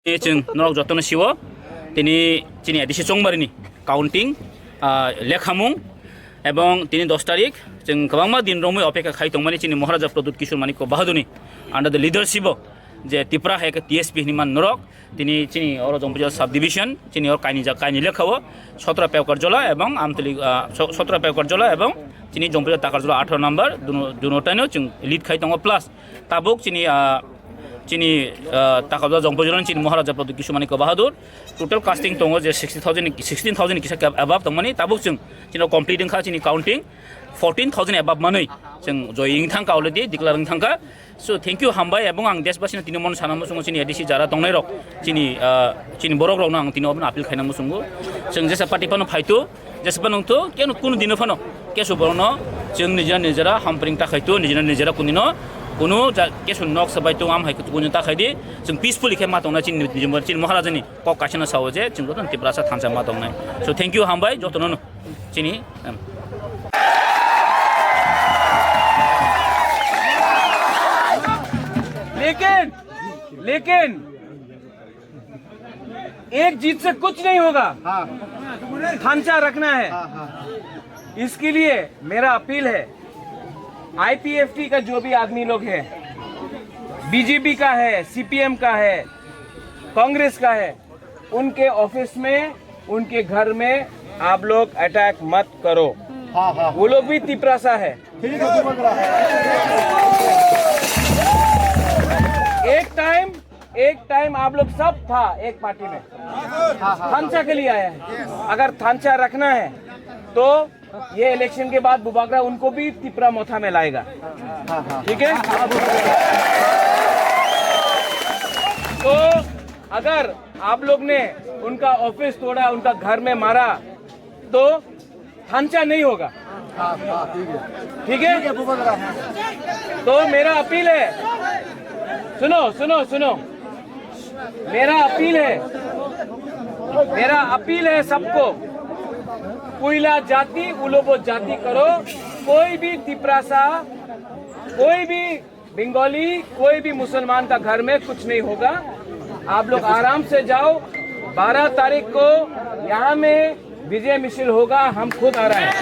जों नरक जतन सिव दिनै चिनि एडिसि चंबारिनि काउंटिं लेखामुं एवं दिनै 10 तारिख जों गोबांमा दिन रमै अपेक्षा खाय दंमानि चिनि महाराजा प्रदुत किशोर मानिक बाहादुरनि अंडर द लीडरशिप जे तिप्रा है टीएसपी हिमान नरक दिनै चिनि और जंपुजा सब डिविजन चिनि और काइनि लेखाओ 17 पेवकार जला एवं आमतली 17 पेवकार जला एवं चिनि जंपुजा ताकार जला 18 नंबर दुनोटानो जों लीड खाय दङ प्लस ताबुक चिनी ताकाजा जंपुजन चिनी महाराजा प्रदुत किशोर मानिक बाहादुर टोटल कास्टिंग दङ जे 16,000 किसा एबाब दंमानि ताबुक जों चिनो कमप्लीटिंग खा चिनी काउंटिं 14,000 एबाब मानै जों जयिं थांका अलरेडी डिक्लेयरिं थांका सो थैंक यू हामबाय एवं आं देशबासिनो तिनो मन सानामो संगो चिनी एडिसि जारा दंनाय रक चिनी बरक रकनो आं तिनो आपिल खायनामो संगो जों जेसा पार्टी फानो फाइतो जेसा नंतो केनो कुनु दिनो फानो केसो बरनो जों निजा हामप्रिं थाखायतो निजा कुनिनो कुनु केसु नक सबाय तो आम हायको कुनु थाखायदि जों पीसफुली खे मातंना चिन महाराजानि क कासिना सावो जे जों जतन तिप्रासा थानसा मातंनाय सो थैंक यू हामबाय जतन चिनी लेकिन एक जीत से कुछ नहीं होगा। ढांचा रखना है। इसके लिए मेरा अपील है आईपीएफटी का जो भी आदमी लोग हैं, बीजेपी का है, सीपीएम का है, कांग्रेस का है, उनके ऑफिस में उनके घर में आप लोग अटैक मत करो। वो लोग भी तिपरासा है। एक टाइम आप लोग सब था एक पार्टी में थांचा के लिए आया है। अगर थांचा रखना है तो ये इलेक्शन के बाद बुबागरा उनको भी तिपरा मोथा में लाएगा। ठीक है। तो अगर आप लोग ने उनका ऑफिस तोड़ा, उनका घर में मारा तो थांचा नहीं होगा। ठीक है। तो मेरा अपील है, सुनो मेरा अपील है सबको, कुइला जाति उलोबो जाति करो। कोई भी तिपरासा, कोई भी बंगाली, कोई भी मुसलमान का घर में कुछ नहीं होगा। आप लोग आराम से जाओ। 12 तारीख को यहाँ में विजय मिছিল होगा। हम खुद आ रहे हैं।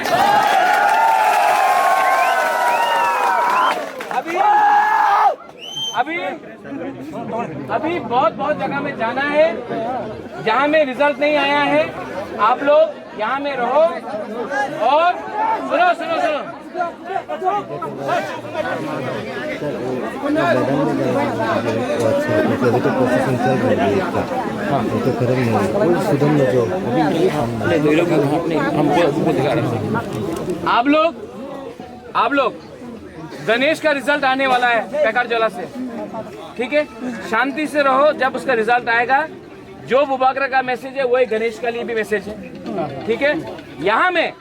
अभी बहुत जगह में जाना है जहाँ में रिजल्ट नहीं आया है। आप लोग यहाँ में रहो और सुनो आप लोग गणेश का रिजल्ट आने वाला है पेकार जला से। ठीक है, शांति से रहो। जब उसका रिजल्ट आएगा, जो बुबागरा का मैसेज है वही गणेश का लिए भी मैसेज है। ठीक है। यहाँ में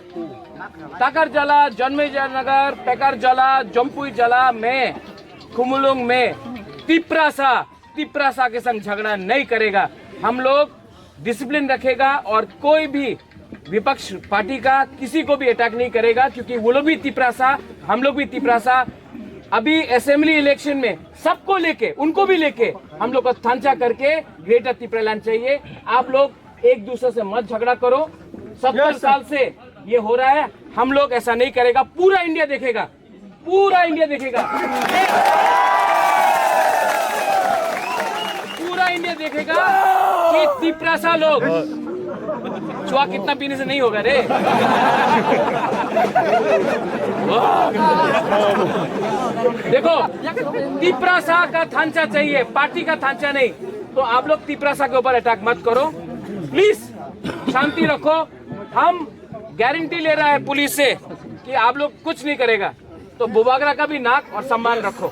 ताकर जला, जन्मेजय नगर, पेकार जला, जम्पुई जला में, कुमुलुंग में तिपरासा के संग झगड़ा नहीं करेगा। हम लोग डिसिप्लिन रखेगा और कोई भी विपक्ष पार्टी का किसी को भी अटैक नहीं करेगा, क्योंकि वो लोग भी तिपरासा, हम लोग भी तिपरासा। अभी असेंबली इलेक्शन में सबको लेके, उनको भी लेके हम लोग को थांचा करके ग्रेटर तिपरा लैंड चाहिए। आप लोग एक दूसरे से मत झगड़ा करो। 70 साल से ये हो रहा है। हम लोग ऐसा नहीं करेगा। पूरा इंडिया देखेगा कि तिपरासा लोग चुआ कितना पीने से नहीं होगा रे। देखो, तिपरासा का थांचा चाहिए, पार्टी का थांचा नहीं। तो आप लोग तिपरासा के ऊपर अटैक मत करो प्लीज। शांति रखो। हम गारंटी ले रहा है पुलिस से कि आप लोग कुछ नहीं करेगा। तो बुबागरा का भी नाक और सम्मान रखो।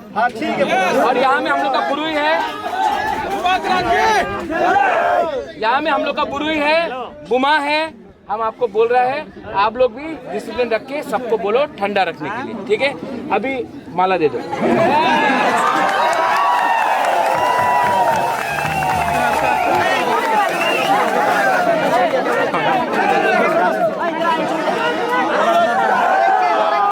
और यहाँ में हम लोग का बुरुई है, बुमा है। हम आपको बोल रहे हैं, आप लोग भी डिसिप्लिन रख के सबको बोलो ठंडा रखने के लिए। ठीक है। अभी माला दे दो।